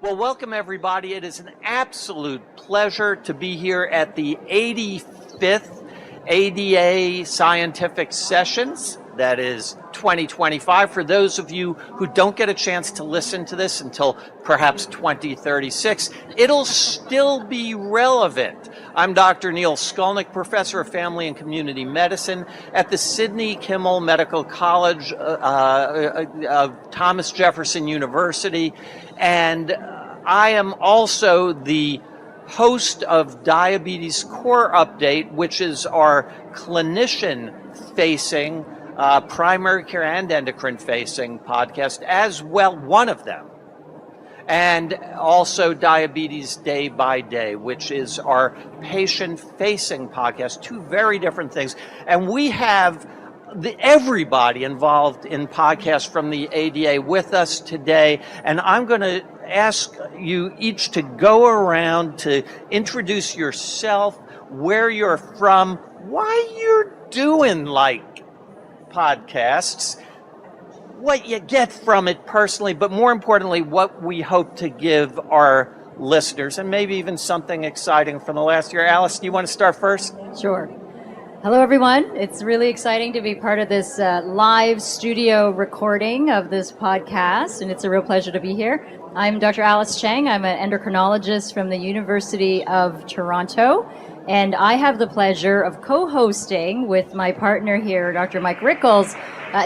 Well, welcome everybody. It is an absolute pleasure to be here at the 85th ADA Scientific Sessions. That is 2025. For those of you who don't get a chance to listen to this until perhaps 2036, it'll still be relevant. I'm Dr. Neil Skolnick, Professor of Family and Community Medicine at the Sidney Kimmel Medical College of Thomas Jefferson University, and I am also the host of Diabetes Core Update, which is our clinician-facing, primary care and endocrine-facing podcast, as well, one of them. And also Diabetes Day by Day, which is our patient-facing podcast, two very different things. And we have everybody involved in podcasts from the ADA with us today, and I'm going to ask you each to go around to introduce yourself, where you're from, why you're doing podcasts, what you get from it personally, but more importantly, what we hope to give our listeners, and maybe even something exciting from the last year. Alice, do you want to start first? Sure. Hello, everyone. It's really exciting to be part of this live studio recording of this podcast, and it's a real pleasure to be here. I'm Dr. Alice Cheng. I'm an endocrinologist from the University of Toronto, and I have the pleasure of co-hosting with my partner here, Dr. Mike Rickles,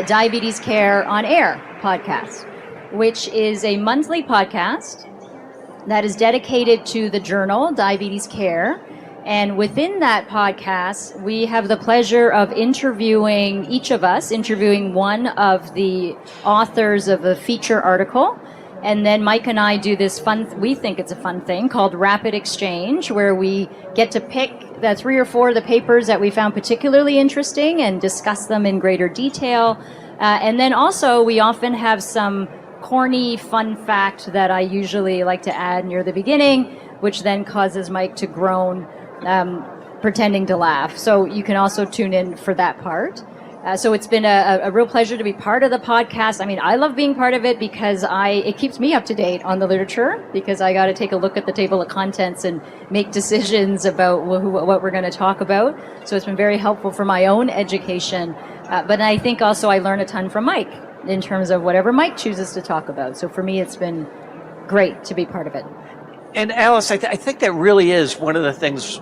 Diabetes Care on Air podcast, which is a monthly podcast that is dedicated to the journal Diabetes Care. And within that podcast, we have the pleasure of interviewing one of the authors of a feature article. And then Mike and I do this we think it's a fun thing called Rapid Exchange, where we get to pick the 3 or 4 of the papers that we found particularly interesting and discuss them in greater detail. And then also we often have some corny fun fact that I usually like to add near the beginning, which then causes Mike to groan, pretending to laugh. So you can also tune in for that part. So it's been a real pleasure to be part of the podcast. I mean, I love being part of it because it keeps me up to date on the literature, because I got to take a look at the table of contents and make decisions about what we're going to talk about. So it's been very helpful for my own education. But I think also I learn a ton from Mike in terms of whatever Mike chooses to talk about. So for me, it's been great to be part of it. And Alice, I think that really is one of the things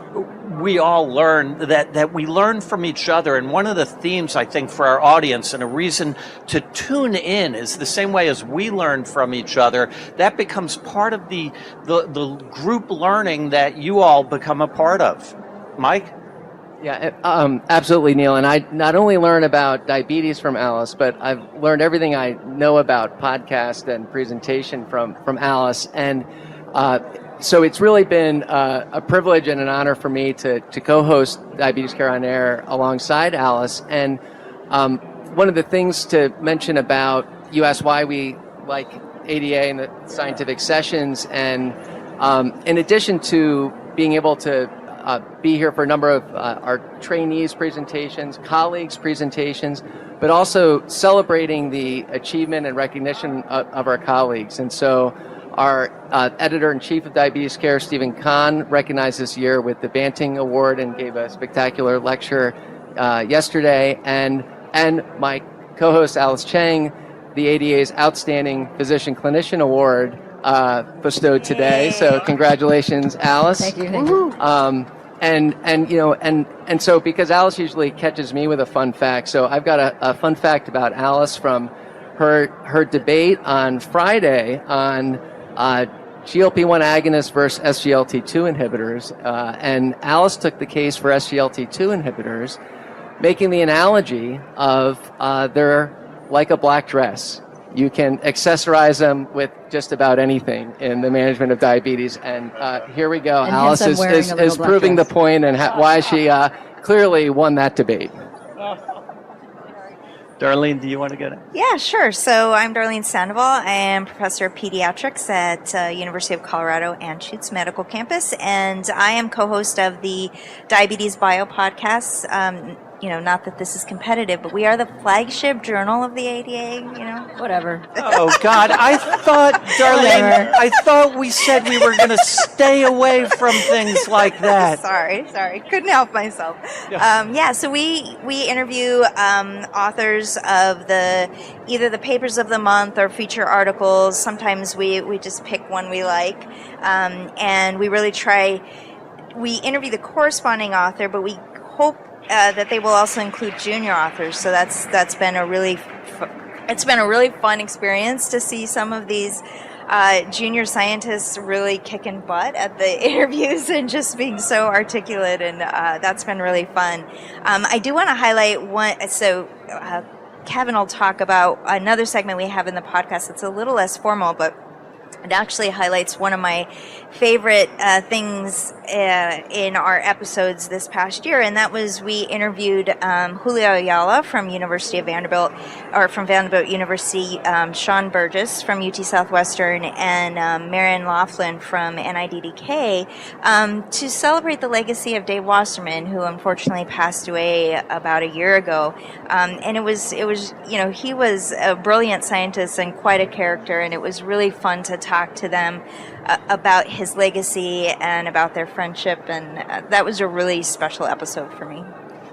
we all learn, that we learn from each other. And one of the themes, I think, for our audience, and a reason to tune in, is the same way as we learn from each other. That becomes part of the group learning that you all become a part of. Mike? Yeah, absolutely, Neil. And I not only learn about diabetes from Alice, but I've learned everything I know about podcast and presentation from Alice. And so it's really been a privilege and an honor for me to co-host Diabetes Care on Air alongside Alice. And one of the things to mention about, you asked why we like ADA and the scientific sessions, and in addition to being able to be here for a number of our trainees' presentations, colleagues' presentations, but also celebrating the achievement and recognition of our colleagues. And so our editor-in-chief of Diabetes Care, Stephen Kahn, recognized this year with the Banting Award and gave a spectacular lecture yesterday. And my co-host, Alice Cheng, the ADA's Outstanding Physician-Clinician Award bestowed today. So congratulations, Alice. Thank you. And so because Alice usually catches me with a fun fact, so I've got a fun fact about Alice from her debate on Friday on GLP-1 agonists versus SGLT2 inhibitors. And Alice took the case for SGLT2 inhibitors, making the analogy of they're like a black dress. You can accessorize them with just about anything in the management of diabetes. And here we go. And Alice is proving the point and why she clearly won that debate. Darlene, do you want to get it? Yeah, sure. So I'm Darlene Sandoval. I am professor of pediatrics at University of Colorado Anschutz Medical Campus, and I am co-host of the DiabetesBio podcast. not that this is competitive, but we are the flagship journal of the ADA, Whatever. Oh God! I thought, Darlene, I thought we said we were going to stay away from things like that. Sorry. Couldn't help myself. So we interview authors of either the papers of the month or feature articles. Sometimes we just pick one we like, and we really we interview the corresponding author, but we hope that they will also include junior authors. So that's been a really fun experience to see some of these junior scientists really kicking butt at the interviews and just being so articulate, and that's been really fun. I do want to highlight one. So Kevin will talk about another segment we have in the podcast that's a little less formal, but it actually highlights one of my favorite things in our episodes this past year, and that was we interviewed Julio Ayala from Vanderbilt University, Sean Burgess from UT Southwestern, and Marion Laughlin from NIDDK to celebrate the legacy of Dave Wasserman, who unfortunately passed away about a year ago. And it was he was a brilliant scientist and quite a character, and it was really fun to talk to them about his legacy and about their friendship, and that was a really special episode for me.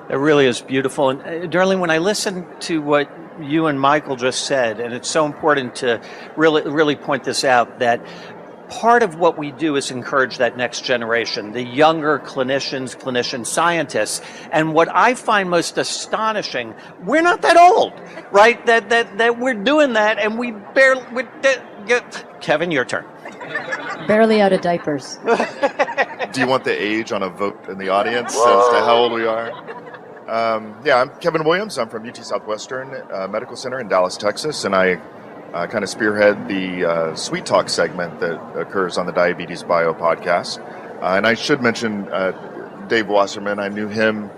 It really is beautiful. And Darlene, when I listen to what you and Michael just said, and it's so important to really point this out, that part of what we do is encourage that next generation, the younger clinician scientists. And what I find most astonishing, we're not that old, right? That we're doing that, and we barely. Kevin, your turn. Barely out of diapers. Do you want the age on a vote in the audience as to how old we are? I'm Kevin Williams. I'm from UT Southwestern Medical Center in Dallas, Texas, and I kind of spearhead the Sweet Talk segment that occurs on the DiabetesBio podcast. And I should mention Dave Wasserman. I knew him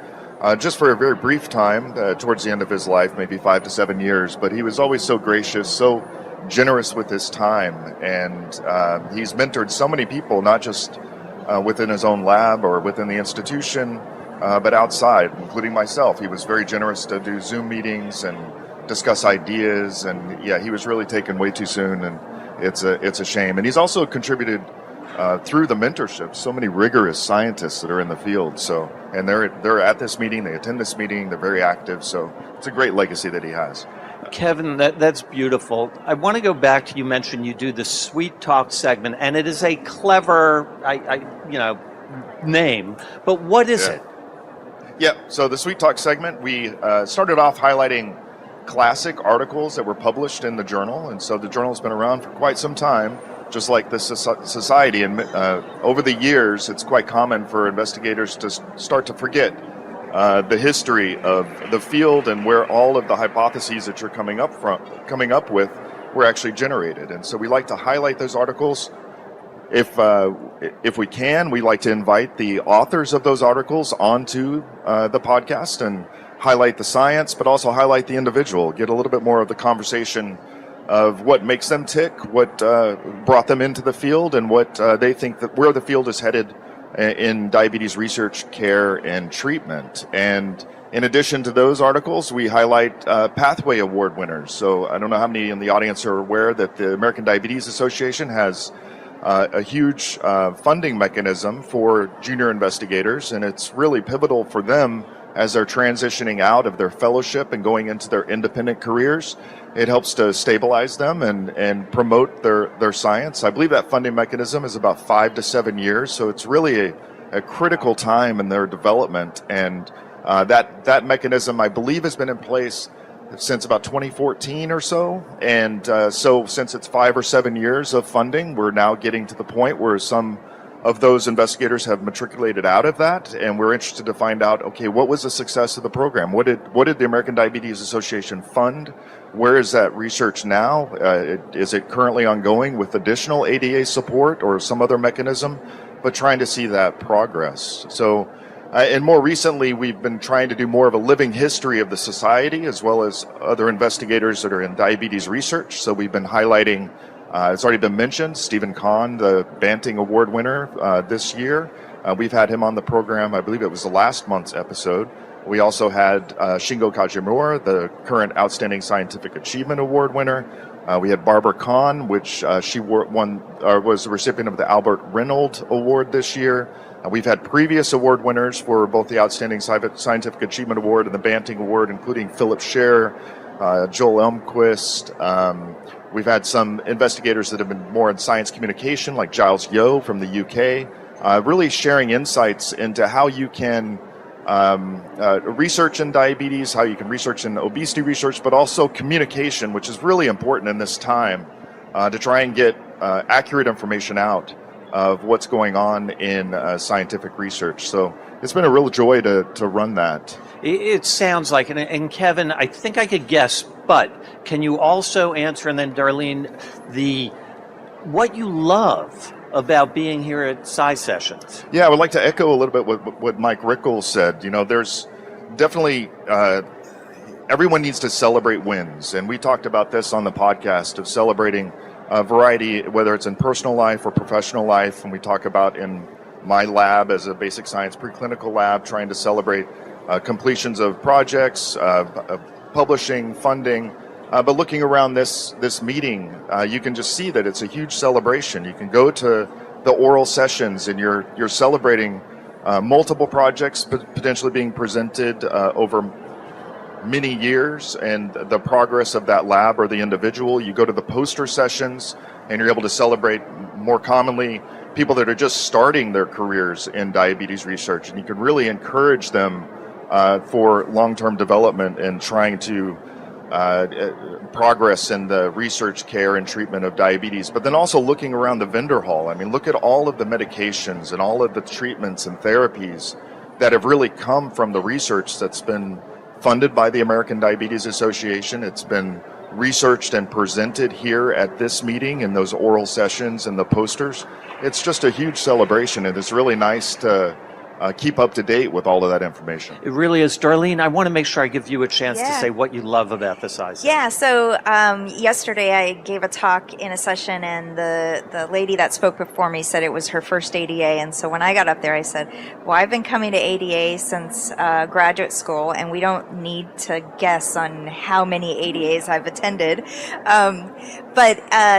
just for a very brief time towards the end of his life, maybe 5 to 7 years, but he was always so gracious, so generous with his time, and he's mentored so many people, not just within his own lab or within the institution, but outside, including myself. He was very generous to do Zoom meetings and discuss ideas, and he was really taken way too soon, and it's a shame. And he's also contributed through the mentorship so many rigorous scientists that are in the field. So, and they're at this meeting, they attend this meeting, they're very active. So it's a great legacy that he has. Kevin, that's beautiful. I want to go back to, you mentioned you do the Sweet Talk segment, and it is a clever, name. But what is it? Yeah. So the Sweet Talk segment, we started off highlighting classic articles that were published in the journal, and so the journal's been around for quite some time, just like the society. And over the years, it's quite common for investigators to start to forget the history of the field and where all of the hypotheses that you're coming up with were actually generated. And so we like to highlight those articles. If we can, we like to invite the authors of those articles onto the podcast and highlight the science, but also highlight the individual, get a little bit more of the conversation of what makes them tick, what brought them into the field, and what they think that where the field is headed in diabetes research, care, and treatment. And in addition to those articles, we highlight Pathway Award winners. So I don't know how many in the audience are aware that the American Diabetes Association has a huge funding mechanism for junior investigators, and it's really pivotal for them as they're transitioning out of their fellowship and going into their independent careers. It helps to stabilize them and promote their science. I believe that funding mechanism is about 5 to 7 years, so it's really a critical time in their development. And that mechanism, I believe, has been in place since about 2014 or so. And so since it's 5 or 7 years of funding, we're now getting to the point where some of those investigators have matriculated out of that, and we're interested to find out, okay, what was the success of the program? What did the American Diabetes Association fund? Where is that research now? Is it currently ongoing with additional ADA support or some other mechanism? But trying to see that progress. So, and more recently, we've been trying to do more of a living history of the society, as well as other investigators that are in diabetes research. So we've been highlighting, it's already been mentioned, Stephen Kahn, the Banting Award winner this year. We've had him on the program, I believe it was the last month's episode. We also had Shingo Kajimura, the current Outstanding Scientific Achievement Award winner. We had Barbara Kahn, which she was the recipient of the Albert Reynolds Award this year. We've had previous award winners for both the Outstanding Scientific Achievement Award and the Banting Award, including Philip Scher, Joel Elmquist. We've had some investigators that have been more in science communication, like Giles Yeo from the UK, really sharing insights into how you can research in diabetes, how you can research in obesity research, but also communication, which is really important in this time to try and get accurate information out of what's going on in scientific research. So it's been a real joy to run that. It sounds like, and Kevin, I think I could guess, but can you also answer, and then Darlene, what you love about being here at Sci Sessions? Yeah, I would like to echo a little bit what Mike Rickles said. You know, there's definitely everyone needs to celebrate wins, and we talked about this on the podcast of celebrating a variety, whether it's in personal life or professional life. And we talk about in my lab as a basic science preclinical lab, trying to celebrate completions of projects, publishing, funding. But looking around this meeting, you can just see that it's a huge celebration. You can go to the oral sessions, and you're celebrating multiple projects potentially being presented over many years and the progress of that lab or the individual. You go to the poster sessions, and you're able to celebrate more commonly people that are just starting their careers in diabetes research, and you can really encourage them for long-term development and trying to progress in the research, care, and treatment of diabetes. But then also looking around the vendor hall, I mean, look at all of the medications and all of the treatments and therapies that have really come from the research that's been funded by the American Diabetes Association. It's been researched and presented here at this meeting in those oral sessions and the posters. It's just a huge celebration, and it's really nice to keep up to date with all of that information. It really is. Darlene, I want to make sure I give you a chance to Yeah. say what you love about the Sci. Yeah, so yesterday I gave a talk in a session, and the lady that spoke before me said it was her first ADA. And so when I got up there, I said, well, I've been coming to ADA since graduate school, and we don't need to guess on how many ADAs I've attended.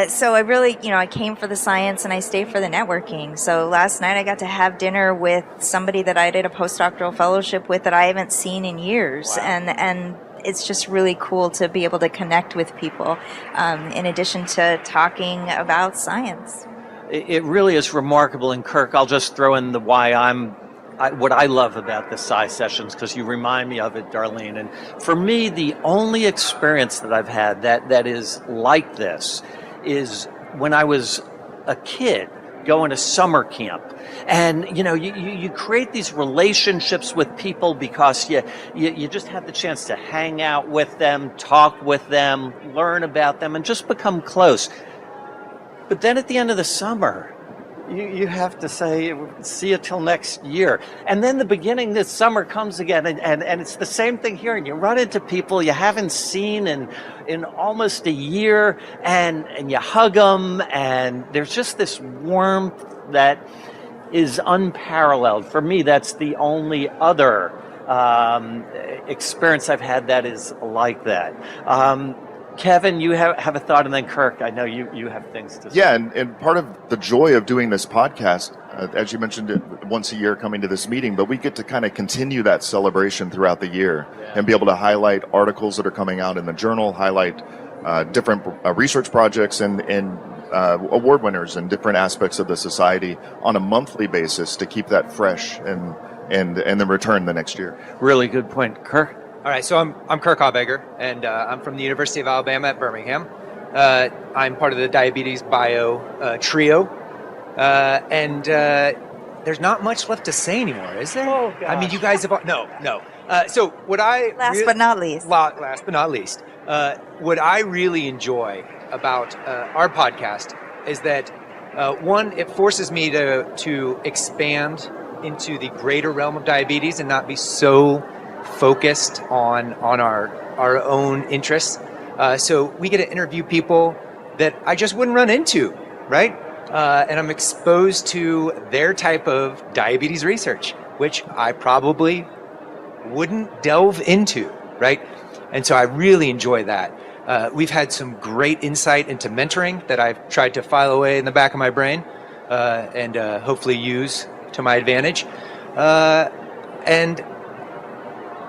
So I really, I came for the science and I stayed for the networking. So last night I got to have dinner with somebody that I did a postdoctoral fellowship with that I haven't seen in years. Wow. And it's just really cool to be able to connect with people in addition to talking about science. It really is remarkable. And Kirk, I'll just throw in the what I love about the Sci Sessions, because you remind me of it, Darlene. And for me, the only experience that I've had that is like this is when I was a kid going to summer camp. And, you create these relationships with people because you just have the chance to hang out with them, talk with them, learn about them, and just become close. But then at the end of the summer, you have to say, see you till next year. And then the beginning this summer comes again, and it's the same thing here. And you run into people you haven't seen in almost a year, and you hug them, and there's just this warmth that is unparalleled. For me, that's the only other experience I've had that is like that. Kevin, you have a thought, and then Kirk, I know you have things to say. Yeah, and part of the joy of doing this podcast, as you mentioned it once a year coming to this meeting, but we get to kind of continue that celebration throughout the year and be able to highlight articles that are coming out in the journal, highlight different research projects and award winners in different aspects of the society on a monthly basis to keep that fresh and then return the next year. Really good point. Kirk? All right, so I'm Kirk Hobegger, and I'm from the University of Alabama at Birmingham. I'm part of the DiabetesBio trio, and there's not much left to say anymore, is there? Oh, gosh. I mean, you guys have no. So what I Last but not least, what I really enjoy about our podcast is that one, it forces me to expand into the greater realm of diabetes and not be so focused on our own interests. So we get to interview people that I just wouldn't run into, right? And I'm exposed to their type of diabetes research, which I probably wouldn't delve into, right? And so I really enjoy that. We've had some great insight into mentoring that I've tried to file away in the back of my brain and hopefully use to my advantage. And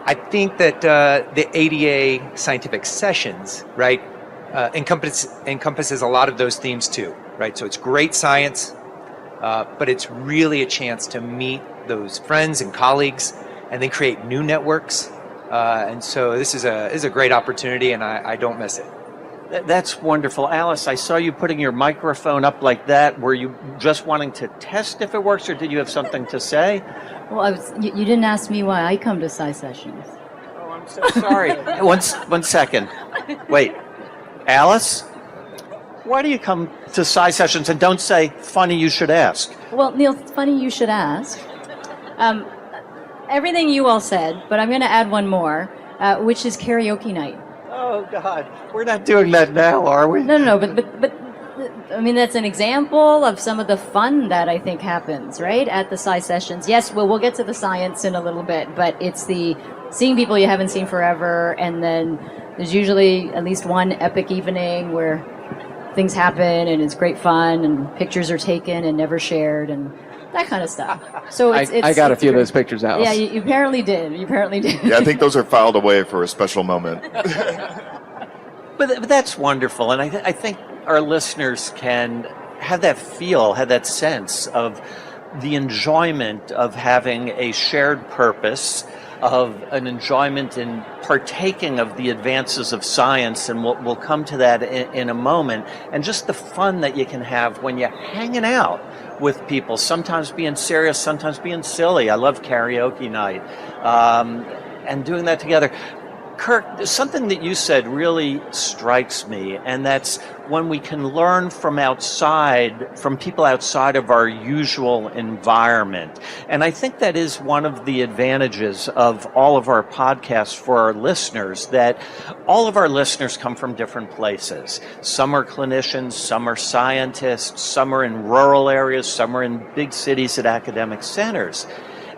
I think that the ADA scientific sessions, right, encompasses a lot of those themes too, right? So it's great science, but it's really a chance to meet those friends and colleagues and then create new networks. And so this is a great opportunity, and I don't miss it. That's wonderful. Alice, I saw you putting your microphone up like that. Were you just wanting to test if it works, or did you have something to say? Well, you didn't ask me why I come to Sci Sessions. Oh, I'm so sorry. One second. Wait. Alice? Why do you come to Sci Sessions? And don't say, funny you should ask. Well, Neil, it's funny you should ask. Everything you all said, but I'm going to add one more, which is karaoke night. Oh, God. We're not doing that now, are we? No, but I mean, that's an example of some of the fun that I think happens, right, at the Sci Sessions. Yes, well, we'll get to the science in a little bit, but it's the seeing people you haven't seen forever, and then there's usually at least one epic evening where things happen, and it's great fun, and pictures are taken and never shared, and that kind of stuff. So I got a few of those pictures, Alice. Yeah, you apparently did. Yeah, I think those are filed away for a special moment. But that's wonderful, and I think our listeners can have that feel, have that sense of the enjoyment of having a shared purpose, of an enjoyment in partaking of the advances of science, and we'll come to that in a moment, and just the fun that you can have when you're hanging out with people, sometimes being serious, sometimes being silly. I love karaoke night, and doing that together. Kirk, something that you said really strikes me, and that's when we can learn from people outside of our usual environment. And I think that is one of the advantages of all of our podcasts for our listeners, that all of our listeners come from different places. Some are clinicians, some are scientists, some are in rural areas, some are in big cities at academic centers.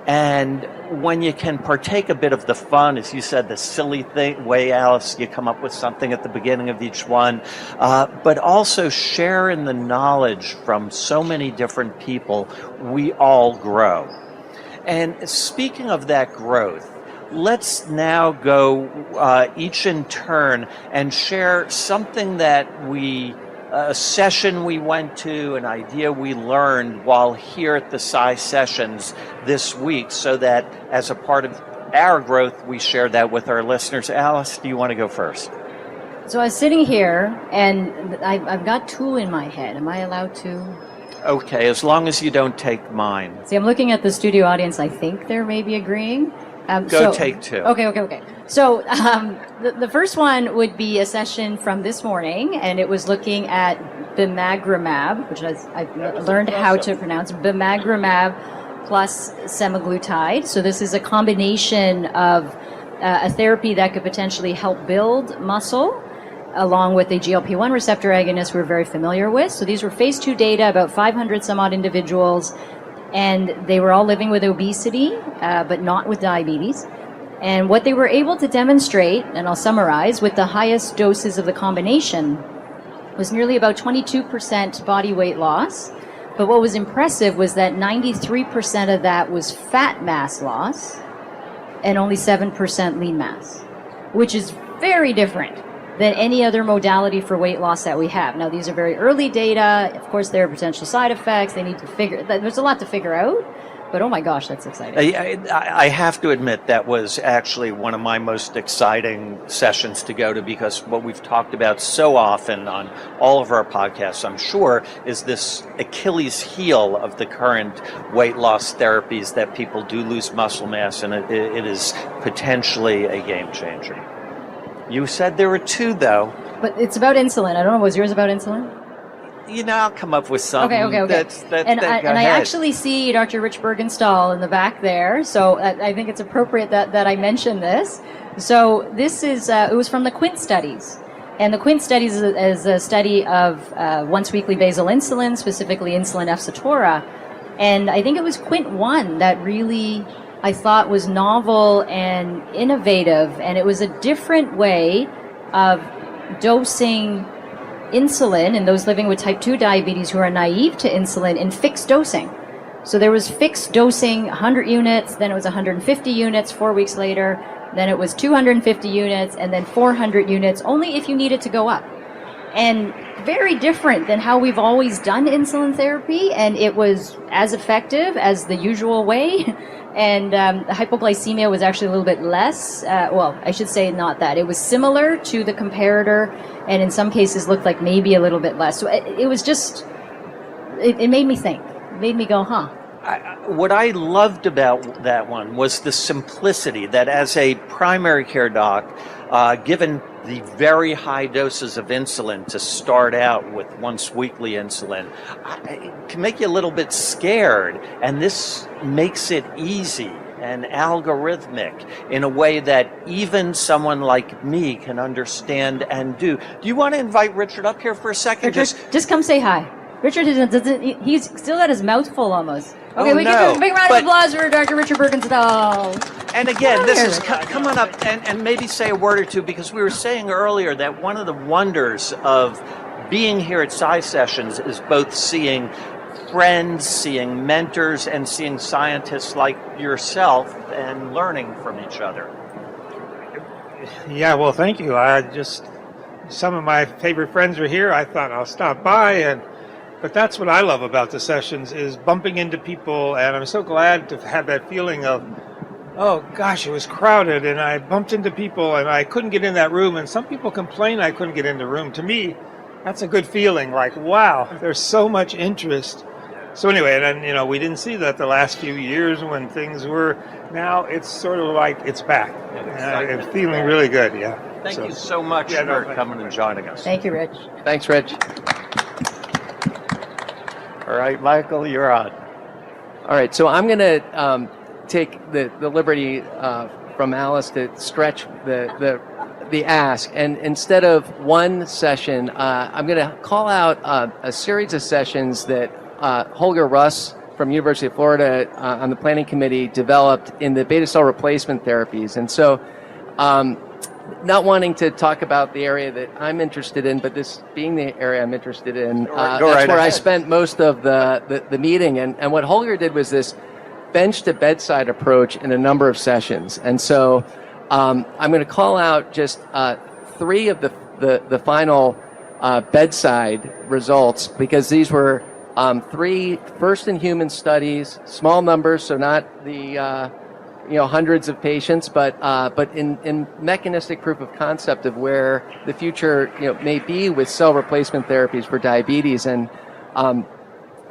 And when you can partake a bit of the fun, as you said, the silly way, Alice, you come up with something at the beginning of each one, but also share in the knowledge from so many different people, we all grow. And speaking of that growth, let's now go each in turn and share something that a session we went to, an idea we learned while here at the Sci Sessions this week, so that as a part of our growth, we share that with our listeners. Alice, do you want to go first? So I was sitting here, and I've got two in my head. Am I allowed to? Okay, as long as you don't take mine. See, I'm looking at the studio audience. I think they're maybe agreeing. Take two. Okay. So the first one would be a session from this morning, and it was looking at bimagrumab, which I've learned how to pronounce, bimagrumab plus semaglutide. So this is a combination of a therapy that could potentially help build muscle, along with a GLP-1 receptor agonist we're very familiar with. So these were phase 2 data, about 500 some odd individuals, and they were all living with obesity, but not with diabetes. And what they were able to demonstrate, and I'll summarize, with the highest doses of the combination was nearly about 22% body weight loss. But what was impressive was that 93% of that was fat mass loss and only 7% lean mass, which is very different than any other modality for weight loss that we have. Now, these are very early data. Of course, there are potential side effects. There's a lot to figure out, but oh my gosh, that's exciting. I have to admit that was actually one of my most exciting sessions to go to, because what we've talked about so often on all of our podcasts, I'm sure, is this Achilles heel of the current weight loss therapies, that people do lose muscle mass, and it is potentially a game changer. You said there were two, though. But it's about insulin. I don't know, was yours about insulin? I'll come up with something. Okay. And I actually see Dr. Rich Bergenstahl in the back there, so I think it's appropriate that I mention this. So this is, it was from the QUINT studies. And the QUINT studies is a study of once-weekly basal insulin, specifically insulin efsitora. And I think it was QUINT 1 that really I thought was novel and innovative, and it was a different way of dosing insulin in those living with type 2 diabetes who are naive to insulin in fixed dosing. So there was fixed dosing, 100 units, then it was 150 units 4 weeks later, then it was 250 units, and then 400 units, only if you needed to go up. And very different than how we've always done insulin therapy, and it was as effective as the usual way. And the hypoglycemia was actually a little bit less. Well, I should say not that. It was similar to the comparator, and in some cases looked like maybe a little bit less. So it was just, it made me think. It made me go, huh. What I loved about that one was the simplicity that as a primary care doc, given the very high doses of insulin to start out with once weekly insulin, it can make you a little bit scared, and this makes it easy and algorithmic in a way that even someone like me can understand and do. Do you want to invite Richard up here for a second? Richard, just come say hi. Richard he's still got his mouth full almost. Okay, we no, give a big round of applause for Dr. Richard Birkenstall. And again, this is, come on up and maybe say a word or two, because we were saying earlier that one of the wonders of being here at Sci Sessions is both seeing friends, seeing mentors, and seeing scientists like yourself and learning from each other. Yeah, well, thank you. Some of my favorite friends are here. I thought I'll stop by, but that's what I love about the sessions, is bumping into people, and I'm so glad to have that feeling of, oh gosh, it was crowded, and I bumped into people, and I couldn't get in that room, and some people complain I couldn't get in the room. To me, that's a good feeling, like, wow, there's so much interest. So anyway, and then, we didn't see that the last few years when things were, now it's sort of like it's back. It's feeling really good, yeah. Thank you so much for coming and joining us. Thank you, Rich. Thanks, Rich. All right, Michael, you're on. All right, so I'm going to take the liberty from Alice to stretch the ask, and instead of one session, I'm going to call out a series of sessions that Holger Russ from University of Florida on the planning committee developed in the beta cell replacement therapies. And so, not wanting to talk about the area that I'm interested in, but this being the area I'm interested in, that's right where I spent most of the meeting. And what Holger did was this bench-to-bedside approach in a number of sessions. And so I'm going to call out just 3 of the final bedside results, because these were 3 first-in-human studies, small numbers, so not the hundreds of patients, but in mechanistic proof of concept of where the future may be with cell replacement therapies for diabetes. And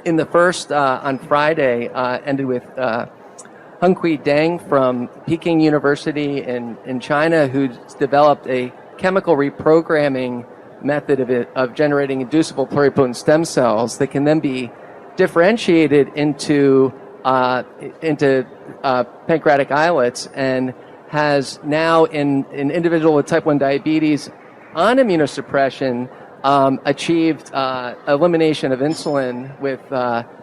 in the first on Friday ended with Hengqi Deng from Peking University in China, who's developed a chemical reprogramming method of generating inducible pluripotent stem cells that can then be differentiated into pancreatic islets, and has now in an individual with type 1 diabetes on immunosuppression achieved elimination of insulin with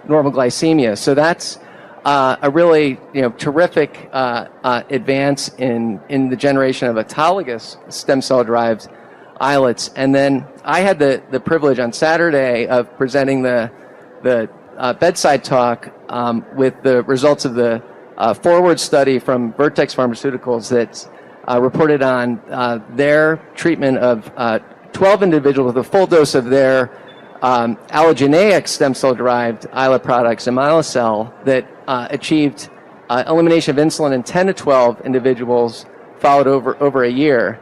normal glycemia. So that's a really terrific advance in the generation of autologous stem cell derived islets. And then I had the privilege on Saturday of presenting the bedside talk with the results of the forward study from Vertex Pharmaceuticals that's reported on their treatment of 12 individuals with a full dose of their allogeneic stem cell derived islet products, Amilacel, that achieved elimination of insulin in 10 to 12 individuals followed over a year.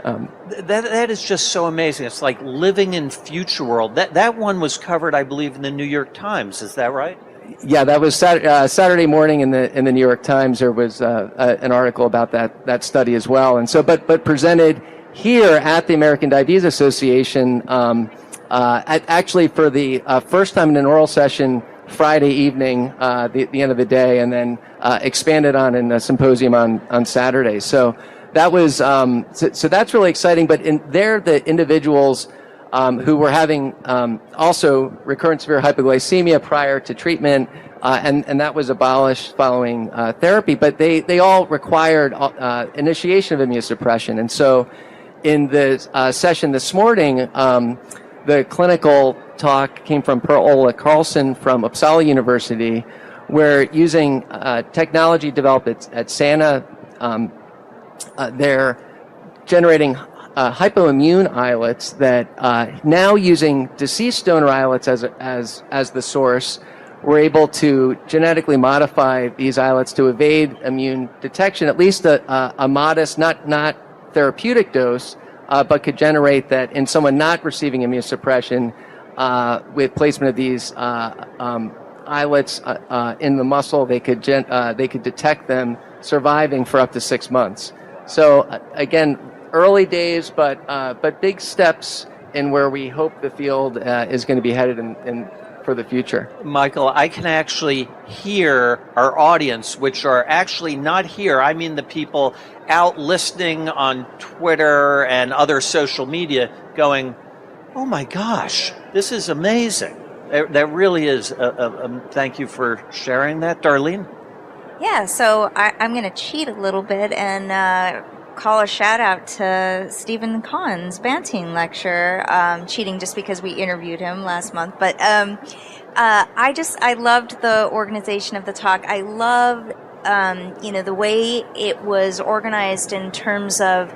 That is just so amazing. It's like living in future world. That one was covered, I believe, in the New York Times. Is that right? Yeah, that was Saturday morning in the New York Times. There was an article about that study as well. And so, but presented here at the American Diabetes Association, actually for the first time in an oral session Friday evening, the end of the day, and then expanded on in a symposium on Saturday. So that was so that's really exciting. But in there, the individuals who were having also recurrent severe hypoglycemia prior to treatment, and that was abolished following therapy. But they all required initiation of immunosuppression. And so in the session this morning, the clinical talk came from Per-Ola Carlson from Uppsala University, where using technology developed at Sana, they're generating hypoimmune islets that now using deceased donor islets as the source, we're able to genetically modify these islets to evade immune detection, at least a modest, not therapeutic dose, but could generate that in someone not receiving immunosuppression with placement of these islets in the muscle, they could detect them surviving for up to 6 months. So again, early days, but big steps in where we hope the field is going to be headed in for the future. Michael, I can actually hear our audience, which are actually not here. I mean the people out listening on Twitter and other social media going, oh my gosh, this is amazing. That really is. Thank you for sharing that, Darlene. Yeah, so I'm going to cheat a little bit and call a shout out to Stephen Kahn's Banting lecture. Cheating just because we interviewed him last month, but I loved the organization of the talk. I love the way it was organized in terms of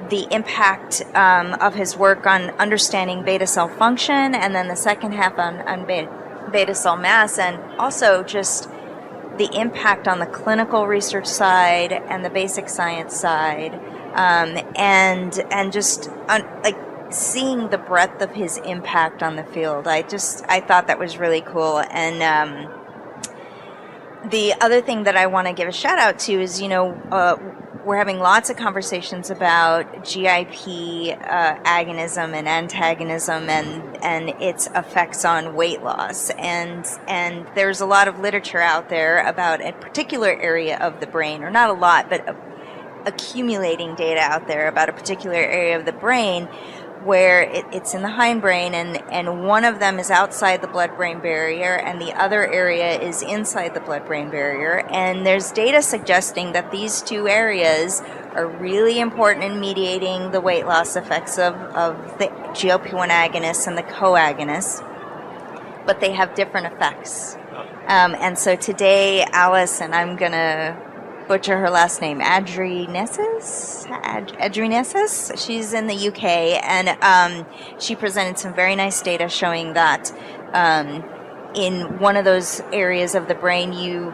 the impact of his work on understanding beta cell function, and then the second half on beta cell mass, and also just the impact on the clinical research side and the basic science side, and just like seeing the breadth of his impact on the field. I thought that was really cool. And the other thing that I want to give a shout out to is, we're having lots of conversations about GIP agonism and antagonism and its effects on weight loss. And there's a lot of literature out there about a particular area of the brain, or not a lot, but accumulating data out there about a particular area of the brain where it's in the hindbrain, and one of them is outside the blood-brain barrier and the other area is inside the blood-brain barrier. And there's data suggesting that these two areas are really important in mediating the weight loss effects of the GLP-1 agonists and the co-agonists, but they have different effects. And so today, Alice, and I'm going to butcher her last name, Adrinesis. She's in the UK, and she presented some very nice data showing that in one of those areas of the brain, you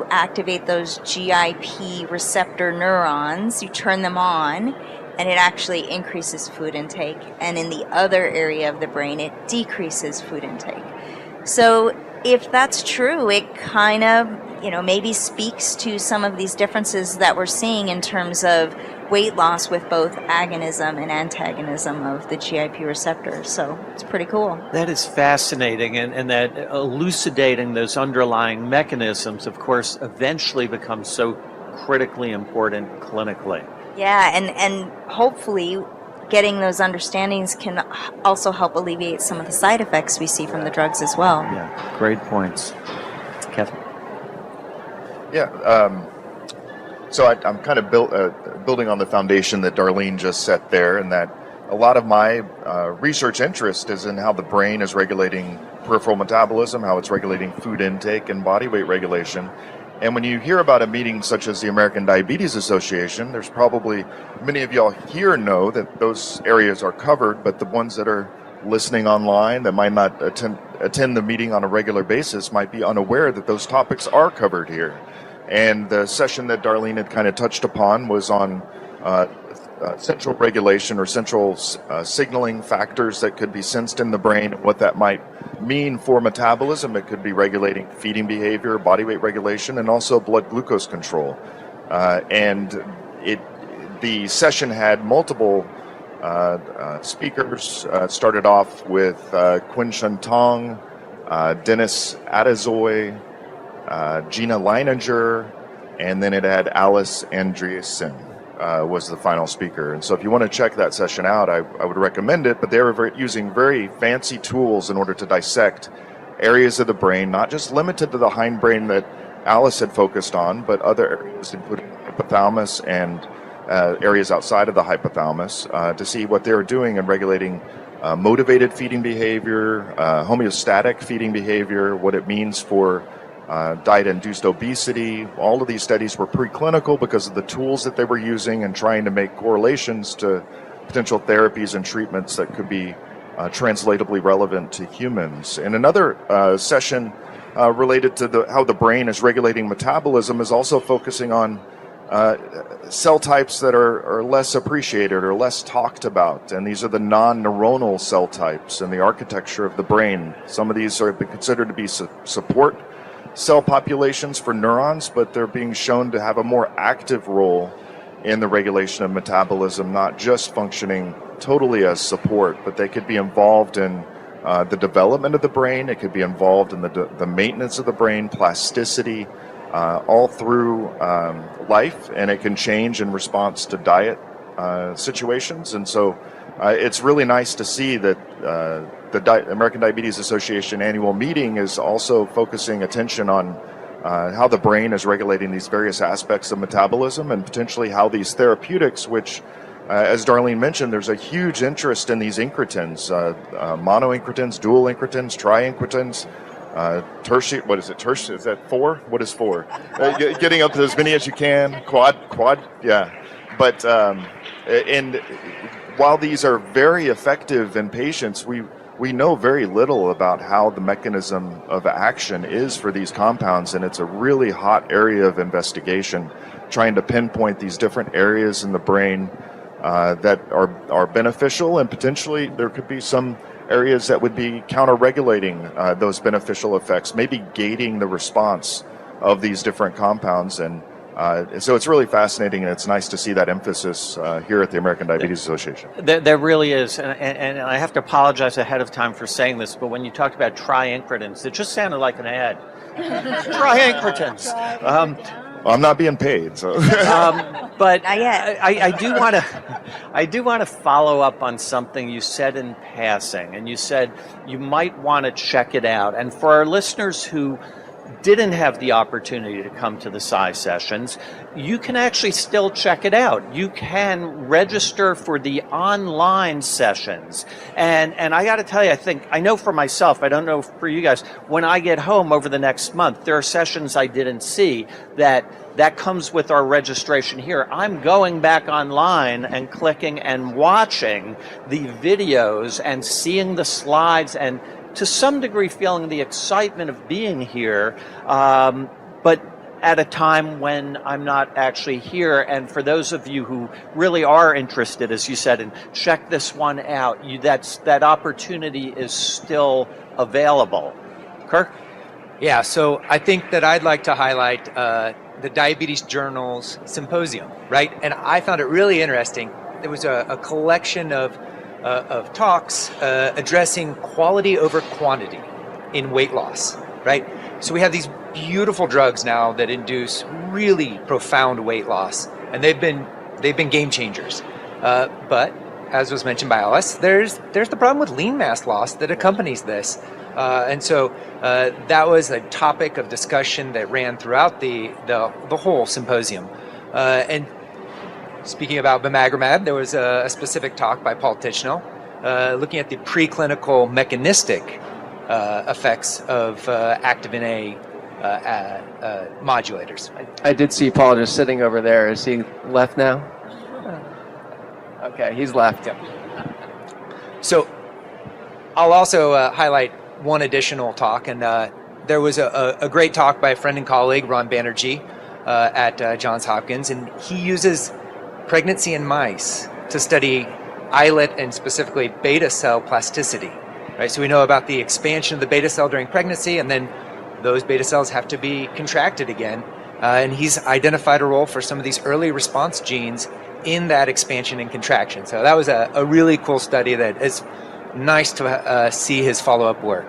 activate those GIP receptor neurons, you turn them on, and it actually increases food intake. And in the other area of the brain, it decreases food intake. So if that's true, it kind of maybe speaks to some of these differences that we're seeing in terms of weight loss with both agonism and antagonism of the GIP receptors. So it's pretty cool. That is fascinating, and that elucidating those underlying mechanisms, of course, eventually becomes so critically important clinically. Yeah, and hopefully getting those understandings can also help alleviate some of the side effects we see from the drugs as well. Yeah, great points. Kevin? Yeah, so I'm kind of building on the foundation that Darlene just set there, and that a lot of my research interest is in how the brain is regulating peripheral metabolism, how it's regulating food intake and body weight regulation. And when you hear about a meeting such as the American Diabetes Association, there's probably many of y'all here know that those areas are covered, but the ones that are listening online that might not attend the meeting on a regular basis might be unaware that those topics are covered here. And the session that Darlene had kind of touched upon was on central regulation or central signaling factors that could be sensed in the brain, and what that might mean for metabolism. It could be regulating feeding behavior, body weight regulation, and also blood glucose control. And the session had multiple speakers. Started off with Quin-Shen Tong, Dennis Adezoy, Gina Leininger, and then it had Alice Andreessen. was the final speaker. And so if you want to check that session out, I would recommend it. But they were using very fancy tools in order to dissect areas of the brain, not just limited to the hindbrain that Alice had focused on, but other areas, including hypothalamus and areas outside of the hypothalamus, to see what they were doing in regulating motivated feeding behavior, homeostatic feeding behavior, what it means for diet-induced obesity. All of these studies were preclinical because of the tools that they were using and trying to make correlations to potential therapies and treatments that could be translatably relevant to humans. And another session related to how the brain is regulating metabolism is also focusing on cell types that are less appreciated or less talked about, and these are the non-neuronal cell types in the architecture of the brain. Some of these are considered to be support cell populations for neurons, but they're being shown to have a more active role in the regulation of metabolism, not just functioning totally as support, but they could be involved in the development of the brain. It could be involved in the maintenance of the brain, plasticity, all through life, and it can change in response to diet situations. And so it's really nice to see that the American Diabetes Association annual meeting is also focusing attention on how the brain is regulating these various aspects of metabolism, and potentially how these therapeutics, which as Darlene mentioned, there's a huge interest in these incretins, monoincretins, dual incretins, triincretins, tertiary, what is it? Tertiary, is that 4? What is 4? Getting up to as many as you can. Quad, yeah. But and while these are very effective in patients, we know very little about how the mechanism of action is for these compounds, and it's a really hot area of investigation, trying to pinpoint these different areas in the brain that are beneficial, and potentially there could be some areas that would be counter-regulating those beneficial effects, maybe gating the response of these different compounds. And so it's really fascinating, and it's nice to see that emphasis here at the American Diabetes Association. There really is, and I have to apologize ahead of time for saying this, but when you talked about triincretins, it just sounded like an ad. Triincretins. I'm not being paid, so. But Not yet. I do want to follow up on something you said in passing, and you said you might want to check it out. And for our listeners who didn't have the opportunity to come to the Sci sessions, you can actually still check it out. You can register for the online sessions. And I got to tell you, I know for myself, I don't know for you guys, when I get home over the next month, there are sessions I didn't see that comes with our registration here. I'm going back online and clicking and watching the videos and seeing the slides, and to some degree feeling the excitement of being here, but at a time when I'm not actually here. And for those of you who really are interested, as you said, and check this one out, that opportunity is still available. Kirk? Yeah, so I think that I'd like to highlight the Diabetes Journal's symposium, right? And I found it really interesting. There was a collection of talks addressing quality over quantity in weight loss, right? So we have these beautiful drugs now that induce really profound weight loss, and they've been game changers. But as was mentioned by Alice, there's the problem with lean mass loss that accompanies this, and so that was a topic of discussion that ran throughout the whole symposium, and. Speaking about bimagrumab, there was a specific talk by Paul Tichenor looking at the preclinical mechanistic effects of activin A modulators. I did see Paul just sitting over there. Is he left now? Okay, he's left. Yep. So I'll also highlight one additional talk, and there was a great talk by a friend and colleague, Ron Banerjee, at Johns Hopkins, and he uses pregnancy in mice to study islet and specifically beta cell plasticity, right? So we know about the expansion of the beta cell during pregnancy, and then those beta cells have to be contracted again. And he's identified a role for some of these early response genes in that expansion and contraction. So that was a really cool study that is nice to see his follow-up work.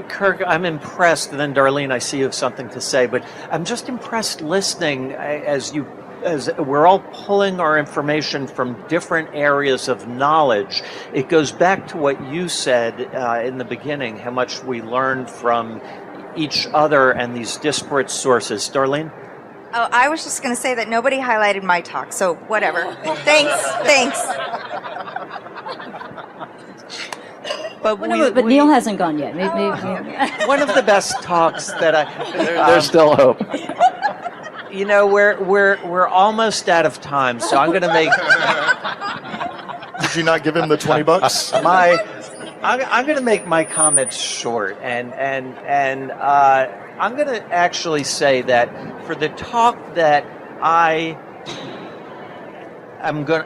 Kirk, I'm impressed, and then Darlene, I see you have something to say, but I'm just impressed listening as you as we're all pulling our information from different areas of knowledge, it goes back to what you said in the beginning, how much we learn from each other and these disparate sources. Darlene? Oh, I was just going to say that nobody highlighted my talk, so whatever. Thanks. But, But Neil hasn't gone yet. Maybe. one of the best talks that There's still hope. you know, we're almost out of time, so I'm going to make Did you not give him the $20? I'm going to make my comments short, and I'm going to actually say that for the talk that I'm going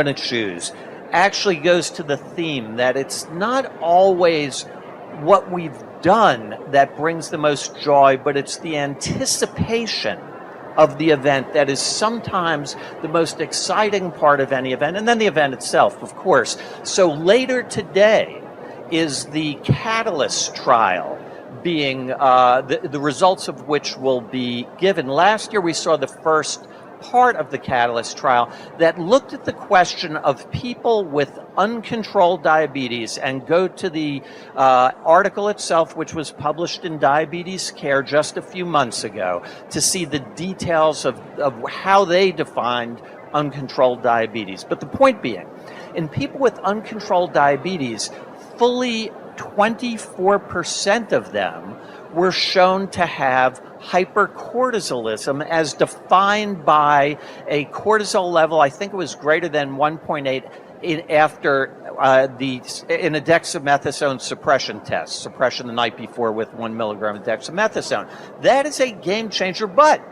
to choose actually goes to the theme that it's not always what we've done that brings the most joy, but it's the anticipation of the event that is sometimes the most exciting part of any event, and then the event itself, of course. So later today is the Catalyst trial being, the results of which will be given. Last year we saw the first part of the Catalyst trial that looked at the question of people with uncontrolled diabetes, and go to the article itself, which was published in Diabetes Care just a few months ago, to see the details of how they defined uncontrolled diabetes. But the point being, in people with uncontrolled diabetes, fully 24% of them were shown to have hypercortisolism as defined by a cortisol level, I think it was greater than 1.8 in a dexamethasone suppression test, suppression the night before with 1 milligram of dexamethasone. That is a game changer, but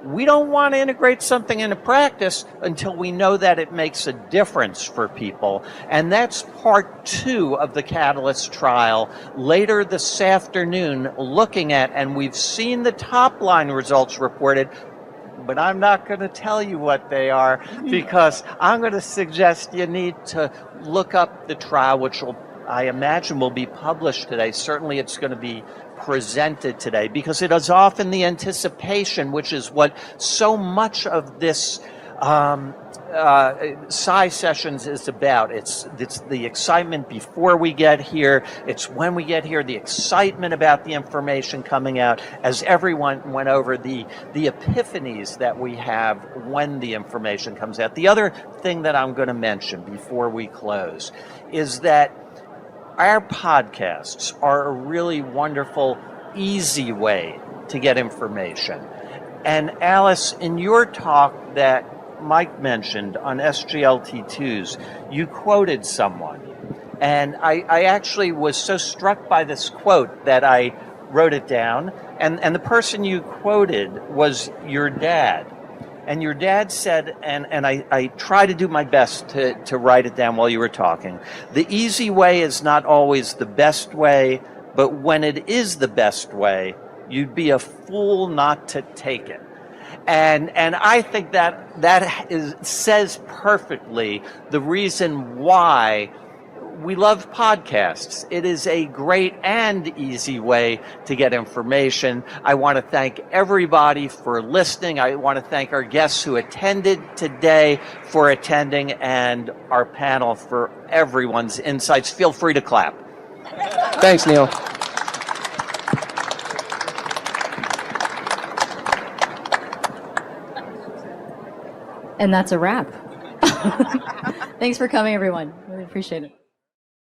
we don't want to integrate something into practice until we know that it makes a difference for people. And that's part 2 of the Catalyst trial later this afternoon, looking at, and we've seen the top line results reported, but I'm not going to tell you what they are, because I'm going to suggest you need to look up the trial, which I imagine will be published today. Certainly it's going to be presented today, because it is often the anticipation, which is what so much of this Sci sessions is about. It's the excitement before we get here. It's when we get here, the excitement about the information coming out, as everyone went over the epiphanies that we have when the information comes out. The other thing that I'm going to mention before we close is that our podcasts are a really wonderful, easy way to get information. And Alice, in your talk that Mike mentioned on SGLT2s, you quoted someone. And I actually was so struck by this quote that I wrote it down. And the person you quoted was your dad. And your dad said, and I try to do my best to write it down while you were talking, the easy way is not always the best way, but when it is the best way, you'd be a fool not to take it. And I think that says perfectly the reason why we love podcasts. It is a great and easy way to get information. I want to thank everybody for listening. I want to thank our guests who attended today for attending, and our panel for everyone's insights. Feel free to clap. Thanks, Neil. And that's a wrap. Thanks for coming, everyone. Really appreciate it.